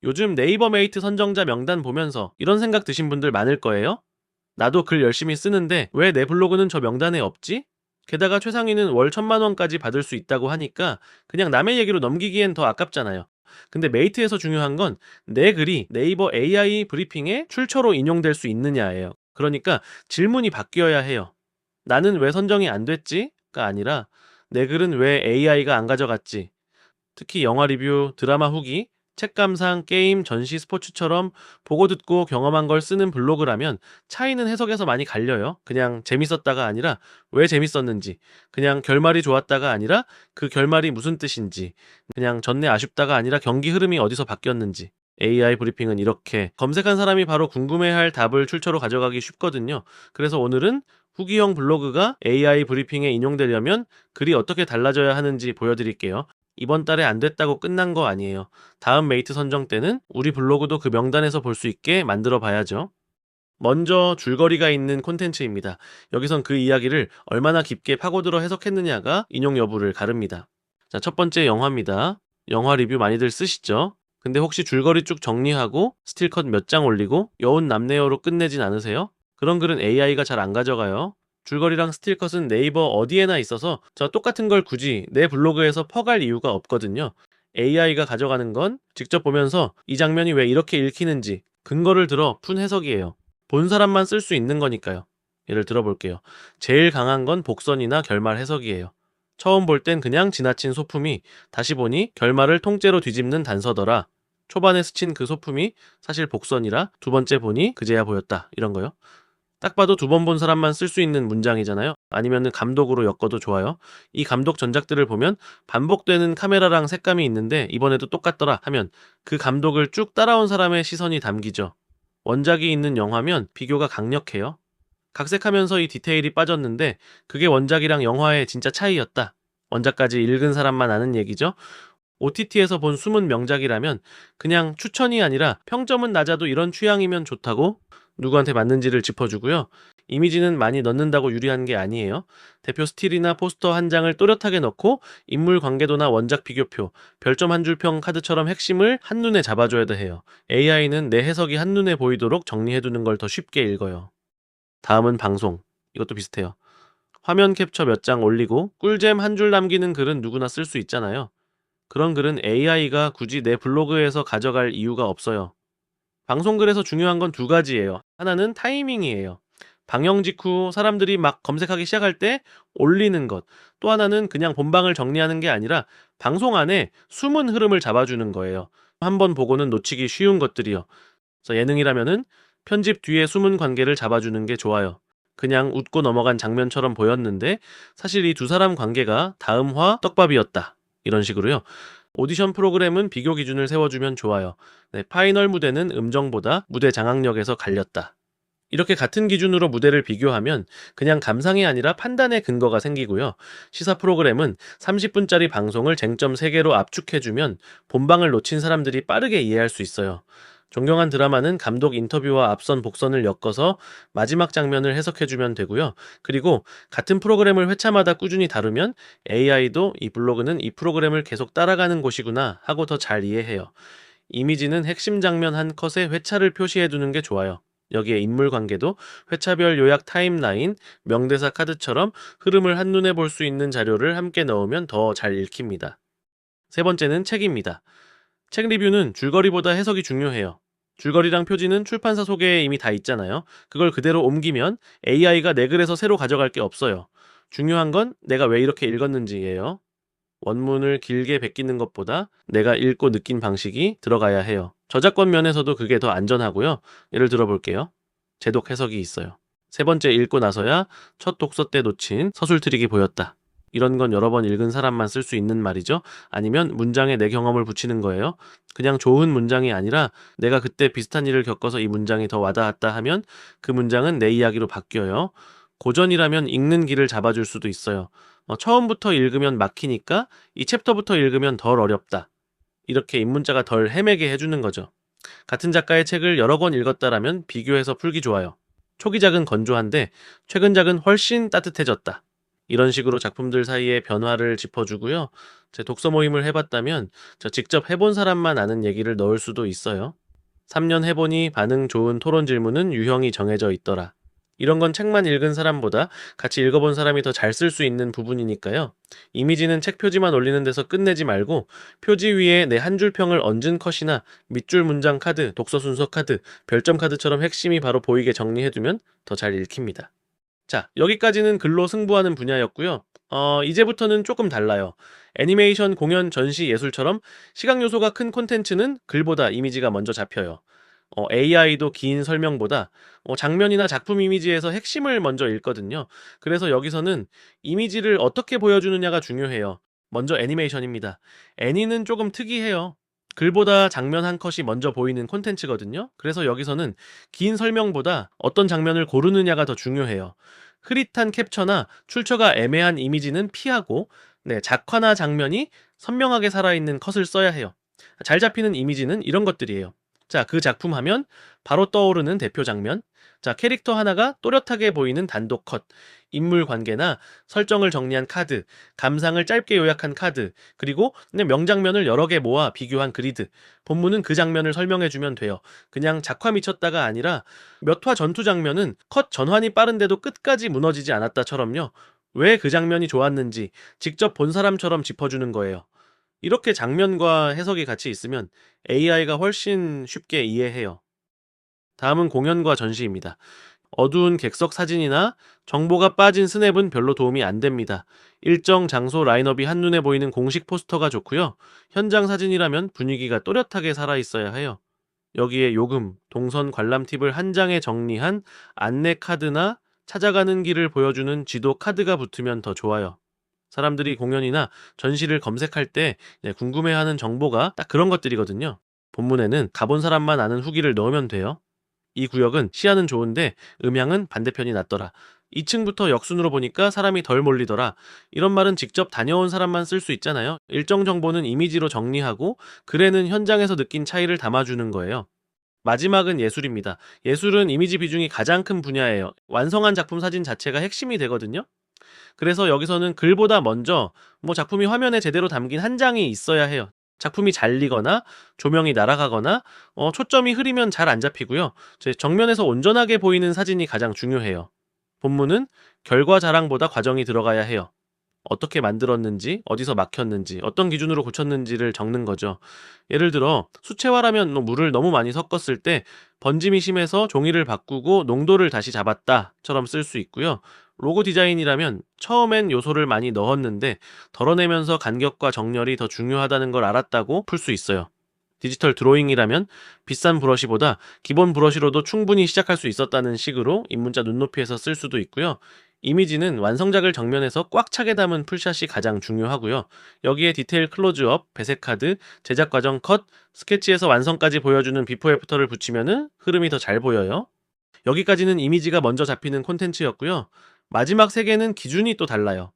요즘 네이버 메이트 선정자 명단 보면서 이런 생각 드신 분들 많을 거예요. 나도 글 열심히 쓰는데 왜 내 블로그는 저 명단에 없지? 게다가 최상위는 월 1,000만 원까지 받을 수 있다고 하니까 그냥 남의 얘기로 넘기기엔 더 아깝잖아요. 근데 메이트에서 중요한 건 내 글이 네이버 AI 브리핑에 출처로 인용될 수 있느냐예요. 그러니까 질문이 바뀌어야 해요. 나는 왜 선정이 안 됐지?가 아니라 내 글은 왜 AI가 안 가져갔지? 특히 영화 리뷰, 드라마 후기, 책 감상, 게임, 전시, 스포츠처럼 보고 듣고 경험한 걸 쓰는 블로그라면 차이는 해석에서 많이 갈려요. 그냥 재밌었다가 아니라 왜 재밌었는지, 그냥 결말이 좋았다가 아니라 그 결말이 무슨 뜻인지, 그냥 졌네 아쉽다가 아니라 경기 흐름이 어디서 바뀌었는지. AI 브리핑은 이렇게 검색한 사람이 바로 궁금해할 답을 출처로 가져가기 쉽거든요. 그래서 오늘은 후기형 블로그가 AI 브리핑에 인용되려면 글이 어떻게 달라져야 하는지 보여드릴게요. 이번 달에 안 됐다고 끝난 거 아니에요. 다음 메이트 선정 때는 우리 블로그도 그 명단에서 볼 수 있게 만들어 봐야죠. 먼저 줄거리가 있는 콘텐츠입니다. 여기선 그 이야기를 얼마나 깊게 파고들어 해석했느냐가 인용 여부를 가릅니다. 자, 첫 번째 영화입니다. 영화 리뷰 많이들 쓰시죠? 근데 혹시 줄거리 쭉 정리하고 스틸컷 몇 장 올리고 여운 남내어로 끝내진 않으세요? 그런 글은 AI가 잘 안 가져가요. 줄거리랑 스틸컷은 네이버 어디에나 있어서 저 똑같은 걸 굳이 내 블로그에서 퍼갈 이유가 없거든요. AI가 가져가는 건 직접 보면서 이 장면이 왜 이렇게 읽히는지 근거를 들어 푼 해석이에요. 본 사람만 쓸 수 있는 거니까요. 예를 들어볼게요. 제일 강한 건 복선이나 결말 해석이에요. 처음 볼 땐 그냥 지나친 소품이 다시 보니 결말을 통째로 뒤집는 단서더라. 초반에 스친 그 소품이 사실 복선이라 두 번째 보니 그제야 보였다. 이런 거요. 딱 봐도 두 번 본 사람만 쓸 수 있는 문장이잖아요. 아니면은 감독으로 엮어도 좋아요. 이 감독 전작들을 보면 반복되는 카메라랑 색감이 있는데 이번에도 똑같더라 하면 그 감독을 쭉 따라온 사람의 시선이 담기죠. 원작이 있는 영화면 비교가 강력해요. 각색하면서 이 디테일이 빠졌는데 그게 원작이랑 영화의 진짜 차이였다. 원작까지 읽은 사람만 아는 얘기죠. OTT에서 본 숨은 명작이라면 그냥 추천이 아니라 평점은 낮아도 이런 취향이면 좋다고 누구한테 맞는지를 짚어주고요. 이미지는 많이 넣는다고 유리한 게 아니에요. 대표 스틸이나 포스터 한 장을 또렷하게 넣고 인물 관계도나 원작 비교표, 별점 한 줄 평 카드처럼 핵심을 한눈에 잡아줘야 해요. AI는 내 해석이 한눈에 보이도록 정리해두는 걸 더 쉽게 읽어요. 다음은 방송. 이것도 비슷해요. 화면 캡처 몇 장 올리고 꿀잼 한 줄 남기는 글은 누구나 쓸 수 있잖아요. 그런 글은 AI가 굳이 내 블로그에서 가져갈 이유가 없어요. 방송글에서 중요한 건 두 가지예요. 하나는 타이밍이에요. 방영 직후 사람들이 막 검색하기 시작할 때 올리는 것. 또 하나는 그냥 본방을 정리하는 게 아니라 방송 안에 숨은 흐름을 잡아주는 거예요. 한번 보고는 놓치기 쉬운 것들이요. 그래서 예능이라면은 편집 뒤에 숨은 관계를 잡아주는 게 좋아요. 그냥 웃고 넘어간 장면처럼 보였는데 사실 이 두 사람 관계가 다음 화 떡밥이었다. 이런 식으로요. 오디션 프로그램은 비교 기준을 세워주면 좋아요. 네, 파이널 무대는 음정보다 무대 장악력에서 갈렸다. 이렇게 같은 기준으로 무대를 비교하면 그냥 감상이 아니라 판단의 근거가 생기고요. 시사 프로그램은 30분짜리 방송을 쟁점 3개로 압축해주면 본방을 놓친 사람들이 빠르게 이해할 수 있어요. 존경한 드라마는 감독 인터뷰와 앞선 복선을 엮어서 마지막 장면을 해석해주면 되고요. 그리고 같은 프로그램을 회차마다 꾸준히 다루면 AI도 이 블로그는 이 프로그램을 계속 따라가는 곳이구나 하고 더 잘 이해해요. 이미지는 핵심 장면 한 컷에 회차를 표시해두는 게 좋아요. 여기에 인물 관계도 회차별 요약 타임라인, 명대사 카드처럼 흐름을 한눈에 볼 수 있는 자료를 함께 넣으면 더 잘 읽힙니다. 세 번째는 책입니다. 책 리뷰는 줄거리보다 해석이 중요해요. 줄거리랑 표지는 출판사 소개에 이미 다 있잖아요. 그걸 그대로 옮기면 AI가 내 글에서 새로 가져갈 게 없어요. 중요한 건 내가 왜 이렇게 읽었는지예요. 원문을 길게 베끼는 것보다 내가 읽고 느낀 방식이 들어가야 해요. 저작권 면에서도 그게 더 안전하고요. 예를 들어 볼게요. 제독 해석이 있어요. 세 번째 읽고 나서야 첫 독서 때 놓친 서술 트릭이 보였다. 이런 건 여러 번 읽은 사람만 쓸 수 있는 말이죠. 아니면 문장에 내 경험을 붙이는 거예요. 그냥 좋은 문장이 아니라 내가 그때 비슷한 일을 겪어서 이 문장이 더 와닿았다 하면 그 문장은 내 이야기로 바뀌어요. 고전이라면 읽는 길을 잡아줄 수도 있어요. 처음부터 읽으면 막히니까 이 챕터부터 읽으면 덜 어렵다. 이렇게 입문자가 덜 헤매게 해주는 거죠. 같은 작가의 책을 여러 권 읽었다라면 비교해서 풀기 좋아요. 초기작은 건조한데 최근작은 훨씬 따뜻해졌다. 이런 식으로 작품들 사이의 변화를 짚어주고요. 제 독서 모임을 해봤다면 저 직접 해본 사람만 아는 얘기를 넣을 수도 있어요. 3년 해보니 반응 좋은 토론 질문은 유형이 정해져 있더라. 이런 건 책만 읽은 사람보다 같이 읽어본 사람이 더 잘 쓸 수 있는 부분이니까요. 이미지는 책 표지만 올리는 데서 끝내지 말고 표지 위에 내 한 줄 평을 얹은 컷이나 밑줄 문장 카드, 독서 순서 카드, 별점 카드처럼 핵심이 바로 보이게 정리해두면 더 잘 읽힙니다. 자, 여기까지는 글로 승부하는 분야였고요. 이제부터는 조금 달라요. 애니메이션, 공연, 전시, 예술처럼 시각 요소가 큰 콘텐츠는 글보다 이미지가 먼저 잡혀요. AI도 긴 설명보다 장면이나 작품 이미지에서 핵심을 먼저 읽거든요. 그래서 여기서는 이미지를 어떻게 보여주느냐가 중요해요. 먼저 애니메이션입니다. 애니는 조금 특이해요. 글보다 장면 한 컷이 먼저 보이는 콘텐츠거든요. 그래서 여기서는 긴 설명보다 어떤 장면을 고르느냐가 더 중요해요. 흐릿한 캡처나 출처가 애매한 이미지는 피하고, 네, 작화나 장면이 선명하게 살아있는 컷을 써야 해요. 잘 잡히는 이미지는 이런 것들이에요. 자, 그 작품 하면 바로 떠오르는 대표 장면. 자, 캐릭터 하나가 또렷하게 보이는 단독 컷. 인물 관계나 설정을 정리한 카드, 감상을 짧게 요약한 카드, 그리고 그냥 명장면을 여러 개 모아 비교한 그리드. 본문은 그 장면을 설명해주면 돼요. 그냥 작화 미쳤다가 아니라 몇 화 전투 장면은 컷 전환이 빠른데도 끝까지 무너지지 않았다처럼요. 왜 그 장면이 좋았는지 직접 본 사람처럼 짚어주는 거예요. 이렇게 장면과 해석이 같이 있으면 AI가 훨씬 쉽게 이해해요. 다음은 공연과 전시입니다. 어두운 객석 사진이나 정보가 빠진 스냅은 별로 도움이 안 됩니다. 일정 장소 라인업이 한눈에 보이는 공식 포스터가 좋고요. 현장 사진이라면 분위기가 또렷하게 살아있어야 해요. 여기에 요금, 동선 관람 팁을 한 장에 정리한 안내 카드나 찾아가는 길을 보여주는 지도 카드가 붙으면 더 좋아요. 사람들이 공연이나 전시를 검색할 때 궁금해하는 정보가 딱 그런 것들이거든요. 본문에는 가본 사람만 아는 후기를 넣으면 돼요. 이 구역은 시야는 좋은데 음향은 반대편이 낫더라. 2층부터 역순으로 보니까 사람이 덜 몰리더라. 이런 말은 직접 다녀온 사람만 쓸 수 있잖아요. 일정 정보는 이미지로 정리하고 글에는 현장에서 느낀 차이를 담아주는 거예요. 마지막은 예술입니다. 예술은 이미지 비중이 가장 큰 분야예요. 완성한 작품 사진 자체가 핵심이 되거든요. 그래서 여기서는 글보다 먼저 작품이 화면에 제대로 담긴 한 장이 있어야 해요. 작품이 잘리거나 조명이 날아가거나 초점이 흐리면 잘 안 잡히고요. 정면에서 온전하게 보이는 사진이 가장 중요해요. 본문은 결과 자랑보다 과정이 들어가야 해요. 어떻게 만들었는지, 어디서 막혔는지, 어떤 기준으로 고쳤는지를 적는 거죠. 예를 들어 수채화라면 물을 너무 많이 섞었을 때 번짐이 심해서 종이를 바꾸고 농도를 다시 잡았다처럼 쓸 수 있고요. 로고 디자인이라면 처음엔 요소를 많이 넣었는데 덜어내면서 간격과 정렬이 더 중요하다는 걸 알았다고 풀 수 있어요. 디지털 드로잉이라면 비싼 브러쉬보다 기본 브러쉬로도 충분히 시작할 수 있었다는 식으로 입문자 눈높이에서 쓸 수도 있고요. 이미지는 완성작을 정면에서 꽉 차게 담은 풀샷이 가장 중요하고요. 여기에 디테일 클로즈업, 배색 카드, 제작 과정 컷, 스케치에서 완성까지 보여주는 비포 애프터를 붙이면은 흐름이 더 잘 보여요. 여기까지는 이미지가 먼저 잡히는 콘텐츠였고요. 마지막 세 개는 기준이 또 달라요.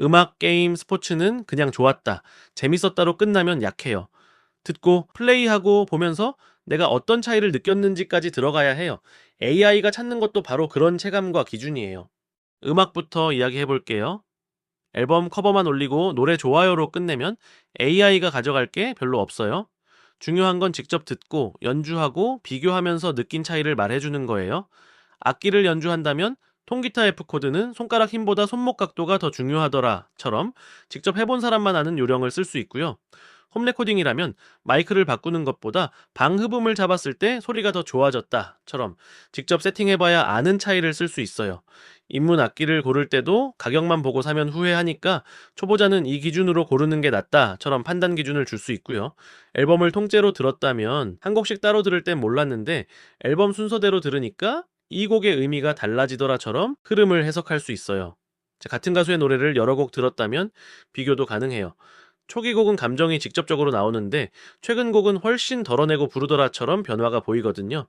음악, 게임, 스포츠는 그냥 좋았다, 재밌었다로 끝나면 약해요. 듣고 플레이하고 보면서 내가 어떤 차이를 느꼈는지까지 들어가야 해요. AI가 찾는 것도 바로 그런 체감과 기준이에요. 음악부터 이야기해 볼게요. 앨범 커버만 올리고 노래 좋아요로 끝내면 AI가 가져갈 게 별로 없어요. 중요한 건 직접 듣고 연주하고 비교하면서 느낀 차이를 말해주는 거예요. 악기를 연주한다면 통기타 F코드는 손가락 힘보다 손목 각도가 더 중요하더라처럼 직접 해본 사람만 아는 요령을 쓸 수 있고요. 홈 레코딩이라면 마이크를 바꾸는 것보다 방흡음을 잡았을 때 소리가 더 좋아졌다처럼 직접 세팅해봐야 아는 차이를 쓸 수 있어요. 입문 악기를 고를 때도 가격만 보고 사면 후회하니까 초보자는 이 기준으로 고르는 게 낫다처럼 판단 기준을 줄 수 있고요. 앨범을 통째로 들었다면 한 곡씩 따로 들을 땐 몰랐는데 앨범 순서대로 들으니까 이 곡의 의미가 달라지더라처럼 흐름을 해석할 수 있어요. 같은 가수의 노래를 여러 곡 들었다면 비교도 가능해요. 초기 곡은 감정이 직접적으로 나오는데 최근 곡은 훨씬 덜어내고 부르더라처럼 변화가 보이거든요.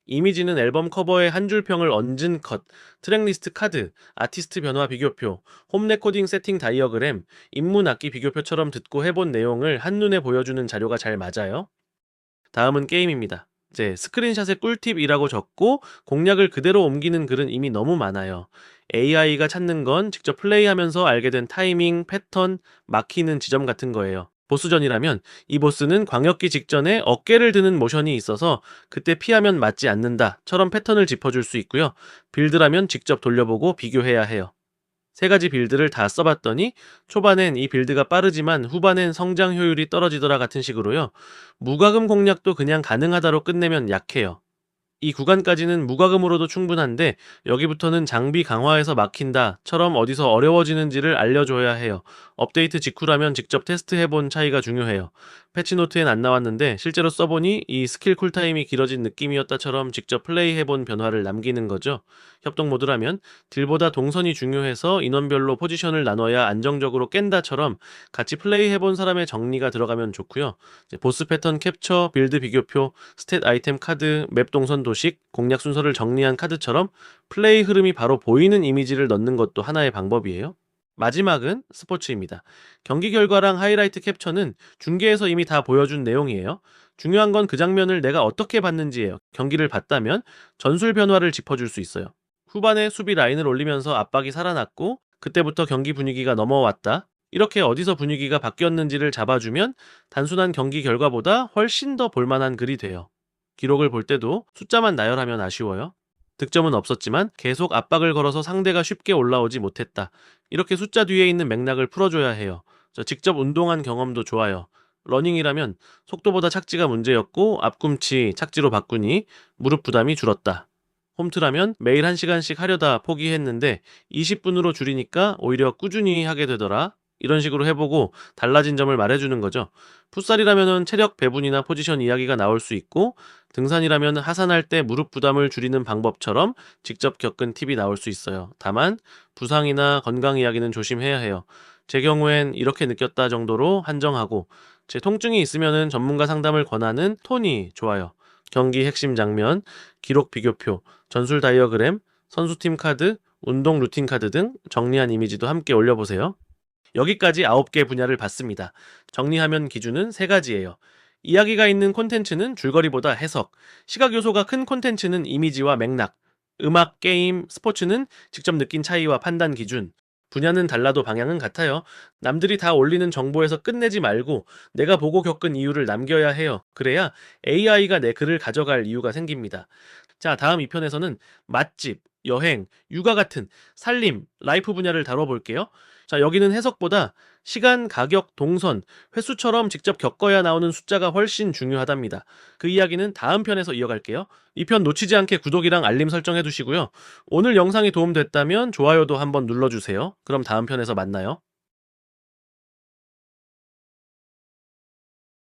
이미지는 앨범 커버에 한 줄 평을 얹은 컷, 트랙리스트 카드, 아티스트 변화 비교표, 홈 레코딩 세팅 다이어그램, 입문 악기 비교표처럼 듣고 해본 내용을 한눈에 보여주는 자료가 잘 맞아요. 다음은 게임입니다. 스크린샷에 꿀팁이라고 적고 공략을 그대로 옮기는 글은 이미 너무 많아요. AI가 찾는 건 직접 플레이하면서 알게 된 타이밍, 패턴, 막히는 지점 같은 거예요. 보스전이라면 이 보스는 광역기 직전에 어깨를 드는 모션이 있어서 그때 피하면 맞지 않는다처럼 패턴을 짚어줄 수 있고요. 빌드라면 직접 돌려보고 비교해야 해요. 세 가지 빌드를 다 써봤더니 초반엔 이 빌드가 빠르지만 후반엔 성장 효율이 떨어지더라 같은 식으로요. 무과금 공략도 그냥 가능하다로 끝내면 약해요. 이 구간까지는 무과금으로도 충분한데 여기부터는 장비 강화해서 막힌다처럼 어디서 어려워지는지를 알려줘야 해요. 업데이트 직후라면 직접 테스트해본 차이가 중요해요. 패치노트엔 안 나왔는데 실제로 써보니 이 스킬 쿨타임이 길어진 느낌이었다처럼 직접 플레이해본 변화를 남기는 거죠. 협동 모드라면 딜보다 동선이 중요해서 인원별로 포지션을 나눠야 안정적으로 깬다처럼 같이 플레이해본 사람의 정리가 들어가면 좋고요. 보스 패턴 캡처, 빌드 비교표, 스탯 아이템 카드, 맵 동선 도식, 공략 순서를 정리한 카드처럼 플레이 흐름이 바로 보이는 이미지를 넣는 것도 하나의 방법이에요. 마지막은 스포츠입니다. 경기 결과랑 하이라이트 캡처는 중계에서 이미 다 보여준 내용이에요. 중요한 건 그 장면을 내가 어떻게 봤는지예요. 경기를 봤다면 전술 변화를 짚어줄 수 있어요. 후반에 수비 라인을 올리면서 압박이 살아났고 그때부터 경기 분위기가 넘어왔다. 이렇게 어디서 분위기가 바뀌었는지를 잡아주면 단순한 경기 결과보다 훨씬 더 볼만한 글이 돼요. 기록을 볼 때도 숫자만 나열하면 아쉬워요. 득점은 없었지만 계속 압박을 걸어서 상대가 쉽게 올라오지 못했다. 이렇게 숫자 뒤에 있는 맥락을 풀어줘야 해요. 직접 운동한 경험도 좋아요. 러닝이라면 속도보다 착지가 문제였고 앞꿈치 착지로 바꾸니 무릎 부담이 줄었다. 홈트라면 매일 1시간씩 하려다 포기했는데 20분으로 줄이니까 오히려 꾸준히 하게 되더라. 이런 식으로 해보고 달라진 점을 말해주는 거죠. 풋살이라면 체력 배분이나 포지션 이야기가 나올 수 있고 등산이라면 하산할 때 무릎 부담을 줄이는 방법처럼 직접 겪은 팁이 나올 수 있어요. 다만 부상이나 건강 이야기는 조심해야 해요. 제 경우엔 이렇게 느꼈다 정도로 한정하고 제 통증이 있으면 전문가 상담을 권하는 톤이 좋아요. 경기 핵심 장면, 기록 비교표, 전술 다이어그램, 선수팀 카드, 운동 루틴 카드 등 정리한 이미지도 함께 올려보세요. 여기까지 9개 분야를 봤습니다. 정리하면 기준은 3가지예요. 이야기가 있는 콘텐츠는 줄거리보다 해석, 시각 요소가 큰 콘텐츠는 이미지와 맥락, 음악, 게임, 스포츠는 직접 느낀 차이와 판단 기준, 분야는 달라도 방향은 같아요. 남들이 다 올리는 정보에서 끝내지 말고 내가 보고 겪은 이유를 남겨야 해요. 그래야 AI가 내 글을 가져갈 이유가 생깁니다. 자, 다음 2편에서는 맛집, 여행, 육아 같은 살림, 라이프 분야를 다뤄볼게요. 자, 여기는 해석보다 시간, 가격, 동선, 횟수처럼 직접 겪어야 나오는 숫자가 훨씬 중요하답니다. 그 이야기는 다음 편에서 이어갈게요. 이 편 놓치지 않게 구독이랑 알림 설정해 두시고요. 오늘 영상이 도움됐다면 좋아요도 한번 눌러주세요. 그럼 다음 편에서 만나요.